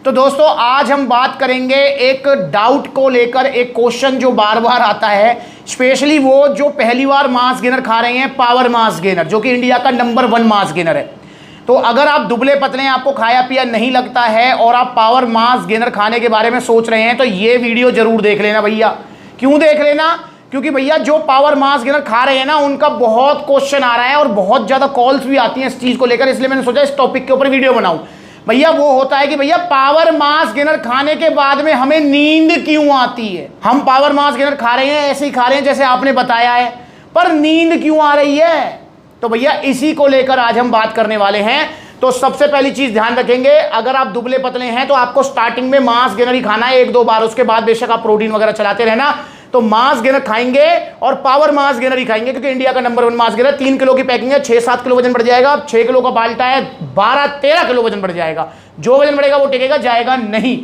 तो दोस्तों आज हम बात करेंगे एक डाउट को लेकर, एक क्वेश्चन जो बार बार आता है, स्पेशली वो जो पहली बार मास गेनर खा रहे हैं, पावर मास गेनर, जो कि इंडिया का नंबर 1 मास गेनर है। तो अगर आप दुबले पतले हैं, आपको खाया पिया नहीं लगता है और आप पावर मास गेनर खाने के बारे में सोच रहे हैं, तो ये वीडियो जरूर देख लेना भैया। क्यों देख लेना? क्योंकि भैया जो पावर मास गेनर खा रहे हैं ना, उनका बहुत क्वेश्चन आ रहा है और बहुत ज्यादा कॉल्स भी आती हैं इस चीज को लेकर, इसलिए मैंने सोचा इस टॉपिक के ऊपर वीडियो बनाऊं। भैया वो होता है कि भैया पावर मास गेनर खाने के बाद में हमें नींद क्यों आती है? हम पावर मास गेनर खा रहे हैं, ऐसे ही खा रहे हैं जैसे आपने बताया है, पर नींद क्यों आ रही है? तो भैया इसी को लेकर आज हम बात करने वाले हैं। तो सबसे पहली चीज ध्यान रखेंगे, अगर आप दुबले पतले हैं तो आपको स्टार्टिंग में मास गेनर ही खाना है 1-2 बार, उसके बाद बेशक आप प्रोटीन वगैरह चलाते रहना। तो मास गेनर खाएंगे और पावर मास गेनर ही खाएंगे, क्योंकि इंडिया का नंबर 1 मास गेनर। 3 किलो की पैकिंग है, 6-7 किलो वजन बढ़ जाएगा। 6 किलो का बाल्टा है, 12-13 किलो वजन बढ़ जाएगा। जो वजन बढ़ेगा वो टिकेगा, जाएगा नहीं।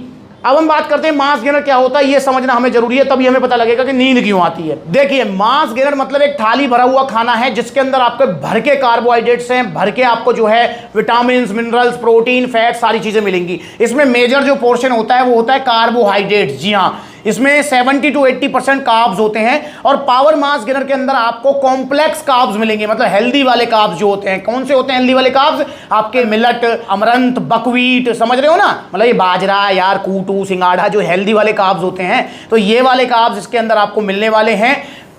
अब हम बात करते हैं मास गेनर क्या होता है, ये समझना हमें जरूरी है, तभी हमें पता लगेगा कि नींद क्यों आती है। देखिए, मास गेनर मतलब एक थाली भरा हुआ खाना है जिसके अंदर आपके भर के कार्बोहाइड्रेट्स हैं, भर के आपको जो है विटामिन, मिनरल्स, प्रोटीन, फैट, सारी चीजें मिलेंगी। इसमें मेजर जो पोर्शन होता है वो होता है कार्बोहाइड्रेट्स। जी हाँ, इसमें 70 to 80% कार्ब्स होते हैं। और पावर मास गेनर के अंदर आपको कॉम्प्लेक्स कार्ब्स मिलेंगे, मतलब हेल्दी वाले कार्ब्स जो होते हैं। कौन से होते हैं हेल्दी वाले कार्ब्स? आपके मिलेट, अमरंथ, बकवीट, समझ रहे हो ना, मतलब ये बाजरा यार, कूटू, सिंगाड़ा, जो हेल्दी वाले कार्ब्स होते हैं, तो ये वाले कार्ब्स इसके अंदर आपको मिलने वाले हैं।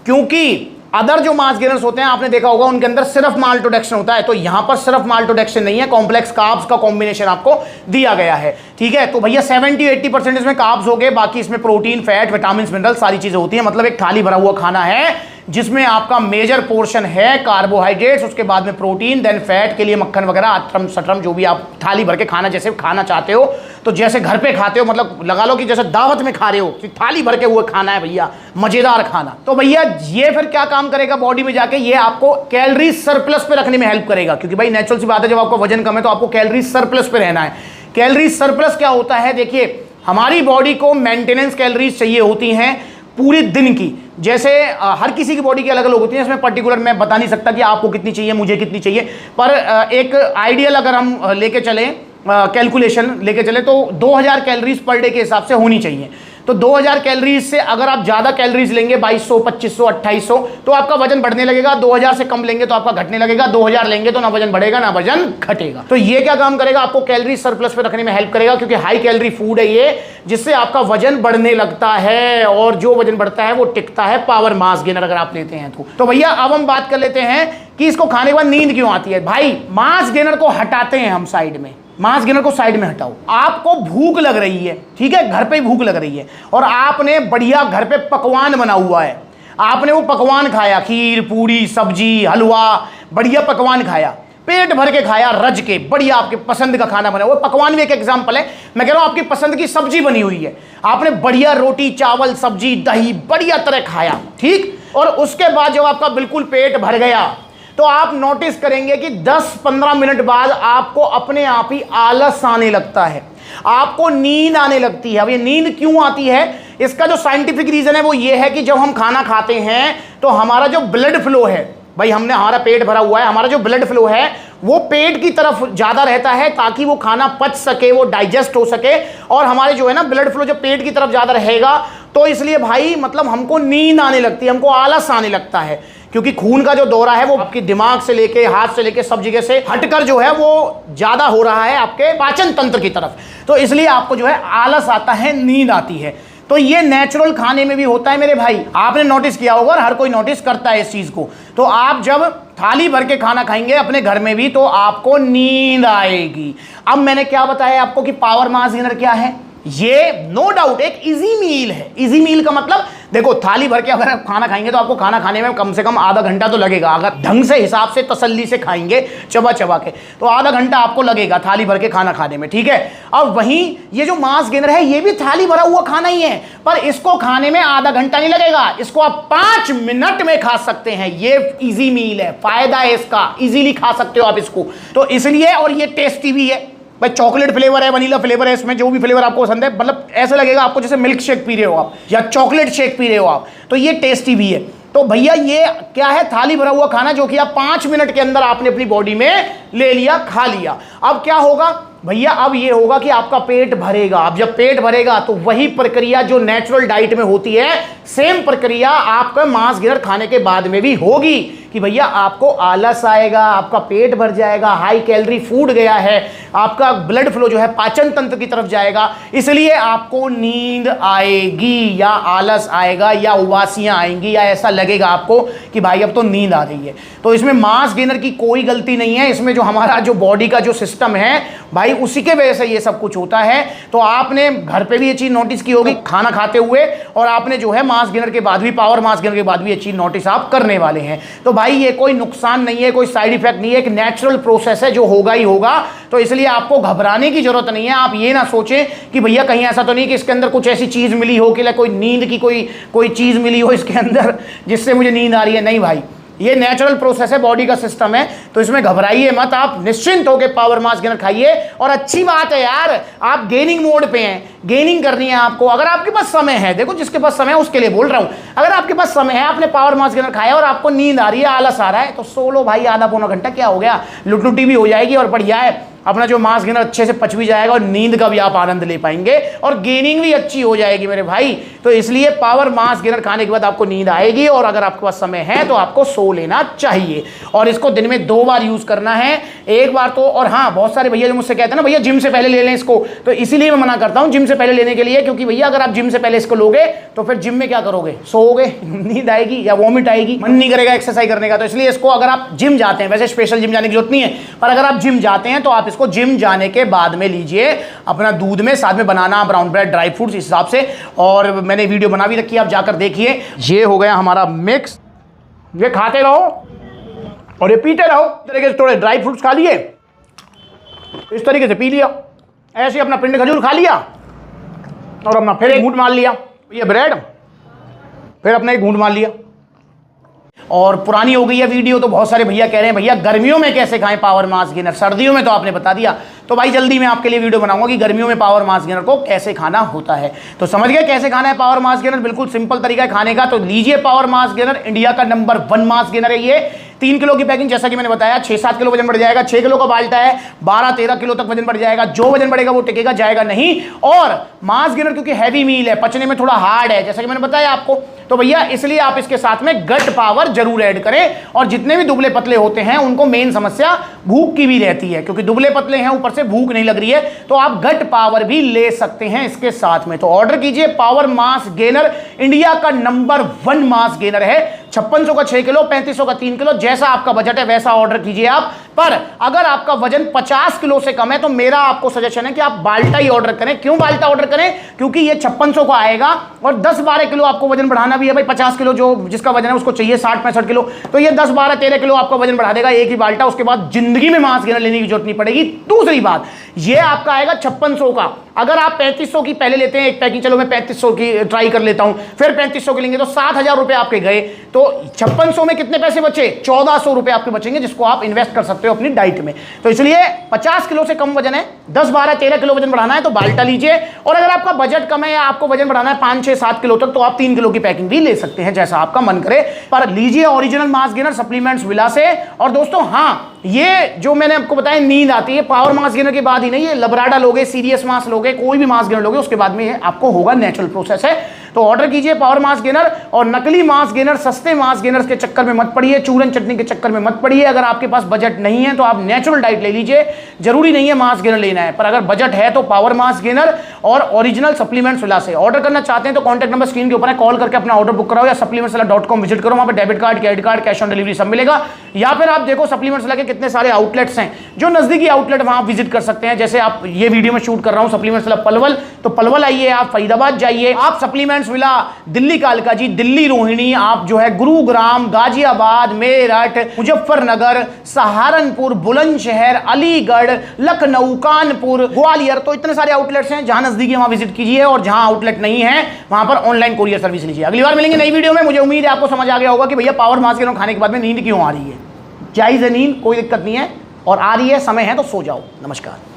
क्योंकि अदर जो मास गेनर्स होते हैं, आपने देखा होगा, उनके अंदर सिर्फ माल्टोडेक्सन होता है, तो यहां पर सिर्फ माल्टोडेक्सन नहीं है, कॉम्प्लेक्स कार्ब्स का कॉम्बिनेशन आपको दिया गया है। ठीक है, तो भैया 70-80% इसमें कार्ब्स हो गए, बाकी इसमें प्रोटीन, फैट, विटामिन, मिनरल, सारी चीजें होती हैं। मतलब एक थाली भरा हुआ खाना है जिसमें आपका मेजर पोर्शन है कार्बोहाइड्रेट्स, उसके बाद में प्रोटीन, देन फैट के लिए मक्खन वगैरह, अतरम सटरम, जो भी आप थाली भर के खाना जैसे खाना चाहते हो, तो जैसे घर पे खाते हो, मतलब लगा लो कि जैसे दावत में खा रहे हो, कि थाली भर के हुए खाना है भैया, मजेदार खाना। तो भैया ये फिर क्या काम करेगा बॉडी में जाके? ये आपको कैलोरी सरप्लस पे रखने में हेल्प करेगा, क्योंकि भाई नेचुरल सी बात है, जब आपका वजन कम है तो आपको कैलोरी सरप्लस पे रहना है। कैलोरी सरप्लस क्या होता है? देखिए, हमारी बॉडी को मेंटेनेंस कैलोरीज चाहिए होती हैं पूरे दिन की। जैसे हर किसी की बॉडी की अलग अलग होती है, इसमें पर्टिकुलर मैं बता नहीं सकता कि आपको कितनी चाहिए, मुझे कितनी चाहिए, पर एक आइडियल अगर हम लेके चलें, कैलकुलेशन लेके चले, तो 2000 कैलोरीज पर डे के हिसाब से होनी चाहिए। तो 2000 कैलोरीज से अगर आप ज्यादा कैलोरीज लेंगे, 2200, 2500, 2800, तो आपका वजन बढ़ने लगेगा। 2000 से कम लेंगे तो आपका घटने लगेगा। 2000 लेंगे तो ना वजन बढ़ेगा ना वजन घटेगा। तो ये क्या काम करेगा? आपको कैलोरी सरप्लस पे रखने में हेल्प करेगा, क्योंकि हाई कैलोरी फूड है ये, जिससे आपका वजन बढ़ने लगता है, और जो वजन बढ़ता है वो टिकता है पावर मास गेनर अगर आप लेते हैं तो भैया अब हम बात कर लेते हैं कि इसको खाने के बाद नींद क्यों आती है। भाई मास गेनर को हटाते हैं हम साइड में, मास गेनर को साइड में हटाओ। आपको भूख लग रही है, ठीक है, घर पे भूख लग रही है, और आपने बढ़िया घर पे पकवान बना हुआ है, आपने वो पकवान खाया, खीर, पूरी, सब्जी, हलवा, बढ़िया पकवान खाया, पेट भर के खाया, रज के, बढ़िया आपके पसंद का खाना बना हुआ। पकवान भी एक एग्जांपल है, मैं कह रहा हूं आपकी पसंद की सब्जी बनी हुई है, आपने बढ़िया रोटी, चावल, सब्जी, दही बढ़िया तरह खाया, ठीक। और उसके बाद जब आपका बिल्कुल पेट भर गया, तो आप नोटिस करेंगे कि 10-15 मिनट बाद आपको अपने आप ही आलस आने लगता है, आपको नींद आने लगती है। अब ये नींद क्यों आती है? इसका जो साइंटिफिक रीजन है वो ये है कि जब हम खाना खाते हैं तो हमारा जो ब्लड फ्लो है, भाई हमारा पेट भरा हुआ है, हमारा जो ब्लड फ्लो है वो पेट की तरफ ज्यादा रहता है, ताकि वो खाना पच सके, वो डाइजेस्ट हो सके, और हमारे जो है ना ब्लड फ्लो जो पेट की तरफ ज्यादा रहेगा, तो इसलिए भाई मतलब हमको नींद आने लगती है, हमको आलस आने लगता है, क्योंकि खून का जो दौरा है वो आपके दिमाग से लेके, हाथ से लेके, सब जगह से हटकर जो है वो ज्यादा हो रहा है आपके पाचन तंत्र की तरफ, तो इसलिए आपको जो है आलस आता है, नींद आती है। तो ये नेचुरल खाने में भी होता है मेरे भाई, आपने नोटिस किया होगा, हर कोई नोटिस करता है इस चीज को। तो आप जब थाली भर के खाना खाएंगे अपने घर में भी, तो आपको नींद आएगी। अब मैंने क्या बताया आपको कि पावर मास गेनर क्या है? ये नो डाउट एक इजी मील है। इजी मील का मतलब देखो, थाली भर के अगर आप खाना खाएंगे तो आपको खाना खाने में कम से कम आधा घंटा तो लगेगा, अगर ढंग से हिसाब से तसल्ली से खाएंगे चबा चबा के, तो आधा घंटा आपको लगेगा थाली भर के खाना खाने में, ठीक है। अब वहीं ये जो मास गेनर है ये भी थाली भरा हुआ खाना ही है, पर इसको खाने में आधा घंटा नहीं लगेगा, इसको आप 5 मिनट में खा सकते हैं। ये इजी मील है, फायदा है इसका, इजीली खा सकते हो आप इसको, तो इसलिए। और ये टेस्टी भी है भाई, चॉकलेट फ्लेवर है, वनीला फ्लेवर है, इसमें जो भी फ्लेवर आपको पसंद है, मतलब ऐसा लगेगा आपको जैसे मिल्क शेक पी रहे हो आप या चॉकलेट शेक पी रहे हो आप, तो ये टेस्टी भी है। तो भैया ये क्या है? थाली भरा हुआ खाना, जो कि आप 5 मिनट के अंदर आपने अपनी बॉडी में ले लिया, खा लिया। अब क्या होगा? भैया अब ये होगा कि आपका पेट भरेगा। अब जब पेट भरेगा तो वही प्रक्रिया जो नेचुरल डाइट में होती है, सेम प्रक्रिया आपका मांस गेनर खाने के बाद में भी होगी कि भैया आपको आलस आएगा, आपका पेट भर जाएगा, हाई कैलोरी फूड गया है, आपका ब्लड फ्लो जो है पाचन तंत्र की तरफ जाएगा, इसलिए आपको नींद आएगी या आलस आएगा या उबासियां आएंगी या ऐसा लगेगा आपको कि भाई अब तो नींद आ रही है। तो इसमें मांस गेनर की कोई गलती नहीं है, इसमें जो हमारा जो बॉडी का जो सिस्टम है भाई उसी के वजह से ये सब कुछ होता है। तो आपने घर पे भी ये चीज नोटिस की होगी खाना खाते हुए, और आपने जो है मांस गेनर के बाद भी, पावर मांस गेनर के बाद भी ये चीज नोटिस आप करने वाले हैं। तो भाई ये कोई नुकसान नहीं है, कोई साइड इफेक्ट नहीं है, एक नेचुरल प्रोसेस है जो होगा ही होगा। तो इसलिए आपको घबराने की जरूरत नहीं है। आप ये ना सोचें कि भैया कहीं ऐसा तो नहीं कि इसके अंदर कुछ ऐसी चीज मिली हो कि कोई नींद की कोई चीज मिली हो इसके अंदर जिससे मुझे नींद आ रही है। नहीं भाई, ये नेचुरल प्रोसेस है, बॉडी का सिस्टम है। तो इसमें घबराइए मत, आप निश्चिंत होकर पावर मास गेनर खाइए। और अच्छी बात है यार, आप गेनिंग मोड पे हैं, गेनिंग करनी है आपको। अगर आपके पास समय है, देखो जिसके पास समय है उसके लिए बोल रहा हूं, अगर आपके पास समय है, आपने पावर मास गेनर खाया और आपको नींद आ रही है, आलस आ रहा है, तो सो लो भाई, आधा पौना घंटा क्या हो गया, लुटलुटी भी हो जाएगी और बढ़िया है, अपना जो मांस गेनर अच्छे से पच भी जाएगा और नींद का भी आप आनंद ले पाएंगे और गेनिंग भी अच्छी हो जाएगी मेरे भाई। तो इसलिए पावर मांस गेनर खाने के बाद आपको नींद आएगी, और अगर आपके पास समय है तो आपको सो लेना चाहिए। और इसको दिन में 2 बार यूज करना है, एक बार तो। और हाँ, बहुत सारे भैया जो मुझसे कहते हैं ना भैया जिम से पहले ले लें इसको, तो इसीलिए मैं मना करता हूं जिम से पहले लेने के लिए, क्योंकि भैया अगर आप जिम से पहले इसको लोगे तो फिर जिम में क्या करोगे, सोओगे, नींद आएगी या वॉमिट आएगी, मन नहीं करेगा एक्सरसाइज करने का। तो इसलिए इसको अगर आप जिम जाते हैं, वैसे स्पेशल जिम जाने की जरूरत नहीं है, पर अगर आप जिम जाते हैं तो आप इसको जिम जाने के बाद में लीजिए, अपना दूध में, साथ में बनाना, ब्राउन ब्रेड, ड्राई फ्रूट्स इस हिसाब से। और मैंने वीडियो बना भी रखी है, आप जाकर देखिए। ये हो गया हमारा मिक्स, ये खाते रहो और ये पीते रहो। इस तरीके से थोड़े ड्राई फ्रूट्स खा लिए, इस तरीके से पी लिया, ऐसे अपना पिंड खजूर खा लिया और अपना फिर एक घूंट मार लिया, ये ब्रेड, फिर अपना एक घूंट मार लिया। और पुरानी हो गई है वीडियो, तो बहुत सारे भैया कह रहे हैं भैया गर्मियों में कैसे खाएं पावर मास गेनर, सर्दियों में तो आपने बता दिया। तो भाई जल्दी मैं आपके लिए वीडियो बनाऊंगा कि गर्मियों में पावर मास गेनर को कैसे खाना होता है। तो समझ गए कैसे खाना है पावर मास गेनर, बिल्कुल सिंपल तरीका है खाने का। तो लीजिए पावर मास गेनर, इंडिया का नंबर 1 मास गेनर है ये। 3 किलो की पैकिंग, जैसा कि मैंने बताया, 6-7 किलो वजन बढ़ जाएगा। 6 किलो का बाल्टा है, 12-13 किलो तक वजन बढ़ जाएगा। जो वजन बढ़ेगा वो टिकेगा, जाएगा नहीं। और मास गेनर क्योंकि हैवी मील है, पचने में थोड़ा हार्ड है, जैसा कि मैंने बताया आपको, तो भैया इसलिए आप इसके साथ में गट पावर जरूर ऐड करें। और जितने भी दुबले पतले होते हैं उनको मेन समस्या भूख की भी रहती है, क्योंकि दुबले पतले हैं, ऊपर से भूख नहीं लग रही है, तो आप गट पावर भी ले सकते हैं इसके साथ में। तो ऑर्डर कीजिए पावर मास गेनर, इंडिया का नंबर 1 मास गेनर है। 5600 का 6 किलो, 3500 का 3 किलो, जैसा आपका बजट है वैसा ऑर्डर कीजिए आप। पर अगर आपका वजन 50 किलो से कम है तो मेरा आपको सजेशन है कि आप बाल्टा ही ऑर्डर करें। क्यों बाल्टा ऑर्डर करें? क्योंकि ये 5600 का आएगा और 10-12 किलो आपको वजन बढ़ाना भी है भाई। 50 किलो जो जिसका वजन है उसको चाहिए 60-65 किलो, तो ये 10-12-13 किलो आपका वजन बढ़ा देगा एक ही बाल्टा। उसके बाद जिंदगी में मांस गेनर लेने की जरूरत नहीं पड़ेगी। दूसरी बात, ये आपका आएगा 5600 का। अगर आप 3500 की पहले लेते हैं एक पैकिंग, चलो मैं 3500 की ट्राई कर लेता हूं, फिर 3500 की लेंगे तो 7000 रुपए आपके गए। तो 5600 में कितने पैसे बचे? 1400 रुपए आपके बचेंगे, जिसको आप इन्वेस्ट कर सकते हो अपनी डाइट में। तो इसलिए 50 किलो से कम वजन है, 10-12-13 किलो वजन बढ़ाना है तो बाल्टा लीजिए। और अगर आपका बजट कम है या आपको वजन बढ़ाना है 5-6-7 किलो तक, तो आप 3 किलो की पैकिंग भी ले सकते हैं, जैसा आपका मन करे। पर लीजिए original mass gainer supplements villa से। और दोस्तों हाँ, ये जो मैंने आपको बताया नींद आती है, पावर मास गेनर के बाद ही नहीं, ये लबराडा लोगे, सीरियस मास लोगे, कोई भी मास गेनर लोगे उसके बाद में आपको होगा, नेचुरल प्रोसेस है। तो ऑर्डर कीजिए पावर मास गेनर। और नकली मास गेनर, सस्ते मास गेनर के चक्कर में मत पड़िए, चूरन चटनी के चक्कर में मत पड़िए। अगर आपके पास बजट नहीं है तो आप नेचुरल डाइट ले लीजिए, जरूरी नहीं है मास गेनर लेना है। पर अगर बजट है तो पावर मास गेनर और ओरिजिनल सप्लीमेंट्स विला से ऑर्डर करना चाहते हैं तो कॉन्टैक्ट नंबर स्क्रीन के ऊपर है, कॉल करके अपना ऑर्डर बुक कराओ या supplementswala.com विजिट करो। वहां पर debit card, credit card, cash on delivery सब मिलेगा। या फिर आप देखो सप्लीमेंट्स विला के कितने सारे आउटलेट्स हैं, जो नजदीकी आउटलेट वहां विजिट कर सकते हैं। जैसे आप ये वीडियो में शूट कर रहा हूं सप्लीमेंट्स विला पलवल, तो पलवल आइए, आप फरीदाबाद जाइए, आप सप्लीमेंट्स विला दिल्ली कालका जी, दिल्ली रोहिणी, आप जो है गुरुग्राम, गाजियाबाद, मेरठ, मुजफ्फरनगर, सहारनपुर, बुलंदशहर, अलीगढ़, लखनऊ, कानपुर, ग्वालियर, तो इतने सारे आउटलेट्स हैं। जहां नजदीकी वहां विजिट कीजिए और जहां आउटलेट नहीं है वहां पर ऑनलाइन कोरियर सर्विस लीजिए। अगली बार मिलेंगे नई वीडियो में। मुझे उम्मीद है आपको समझ आ गया होगा कि भैया पावर मास गेनर खाने के बाद में नींद क्यों आ रही है। जायज है नींद, कोई दिक्कत नहीं है, और आ रही है, समय है तो सो जाओ। नमस्कार।